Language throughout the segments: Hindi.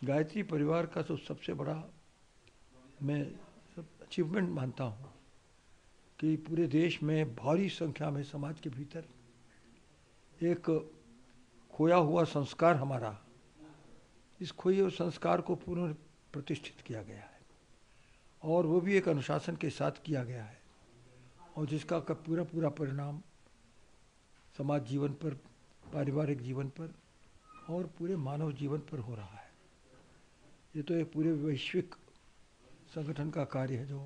गायत्री परिवार का तो सबसे बड़ा मैं अचीवमेंट मानता हूँ कि पूरे देश में भारी संख्या में समाज के भीतर एक खोया हुआ संस्कार हमारा, इस खोए हुए संस्कार को पुनः प्रतिष्ठित किया गया है और वो भी एक अनुशासन के साथ किया गया है और जिसका पूरा पूरा परिणाम समाज जीवन पर, पारिवारिक जीवन पर और पूरे मानव जीवन पर हो रहा है। ये तो एक पूरे वैश्विक संगठन का कार्य है जो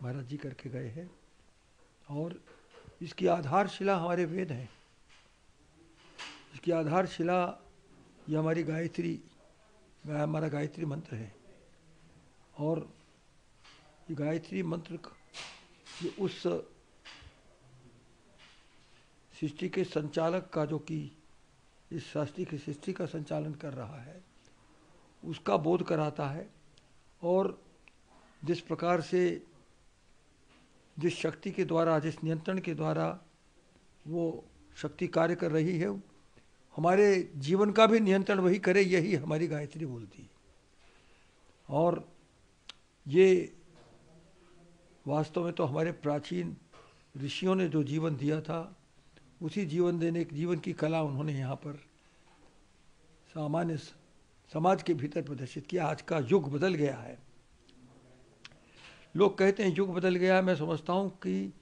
महाराज जी करके गए हैं और इसकी आधारशिला हमारे वेद हैं। इसकी आधारशिला ये हमारी हमारा गायत्री मंत्र है और ये गायत्री मंत्र ये उस सृष्टि के संचालक का, जो कि इस सृष्टि का संचालन कर रहा है, उसका बोध कराता है और जिस प्रकार से, जिस शक्ति के द्वारा, जिस नियंत्रण के द्वारा वो शक्ति कार्य कर रही है, हमारे जीवन का भी नियंत्रण वही करे, यही हमारी गायत्री बोलती है। और ये वास्तव में तो हमारे प्राचीन ऋषियों ने जो जीवन दिया था, उसी जीवन की कला उन्होंने यहाँ पर सामान्य समाज के भीतर प्रदर्शित किया। आज का युग बदल गया है। लोग कहते हैं युग बदल गया है, मैं समझता हूँ कि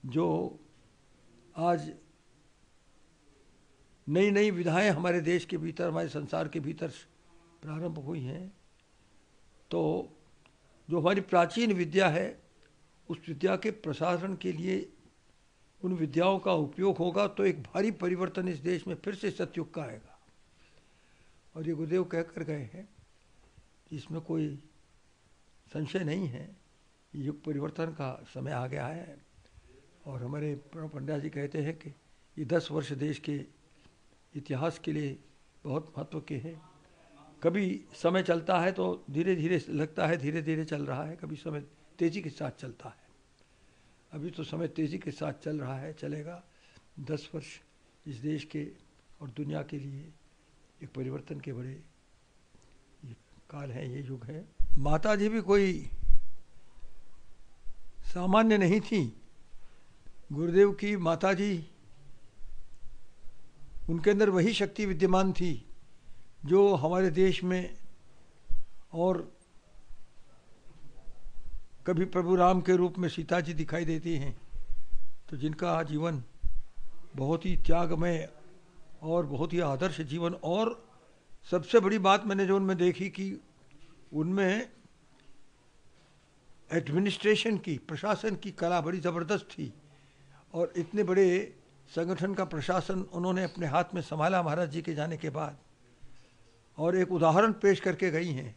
जो आज नई नई विधाएं हमारे देश के भीतर, हमारे संसार के भीतर प्रारंभ हुई हैं, तो जो हमारी प्राचीन विद्या है, उस विद्या के प्रसारण के लिए उन विद्याओं का उपयोग होगा तो एक भारी परिवर्तन इस देश में फिर से सतयुग का आएगा। और ये गुरुदेव कह कर गए हैं, इसमें कोई संशय नहीं है, युग परिवर्तन का समय आ गया है। और हमारे प्रणव पंड्या जी कहते हैं कि ये 10 वर्ष देश के इतिहास के लिए बहुत महत्व के हैं। कभी समय चलता है तो धीरे धीरे लगता है धीरे धीरे चल रहा है, कभी समय तेज़ी के साथ चलता है। अभी तो समय तेज़ी के साथ चल रहा है, चलेगा। 10 वर्ष इस देश के और दुनिया के लिए एक परिवर्तन के बड़े ये काल है, ये युग है। माता जी भी कोई सामान्य नहीं थी। गुरुदेव की माता जी, उनके अंदर वही शक्ति विद्यमान थी जो हमारे देश में, और कभी प्रभु राम के रूप में सीता जी दिखाई देती हैं, तो जिनका जीवन बहुत ही त्यागमय और बहुत ही आदर्श जीवन, और सबसे बड़ी बात मैंने जो उनमें देखी कि उनमें एडमिनिस्ट्रेशन की, प्रशासन की कला बड़ी ज़बरदस्त थी और इतने बड़े संगठन का प्रशासन उन्होंने अपने हाथ में संभाला महाराज जी के जाने के बाद, और एक उदाहरण पेश करके गई हैं।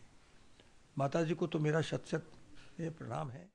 माता जी को तो मेरा शत शत प्रणाम है।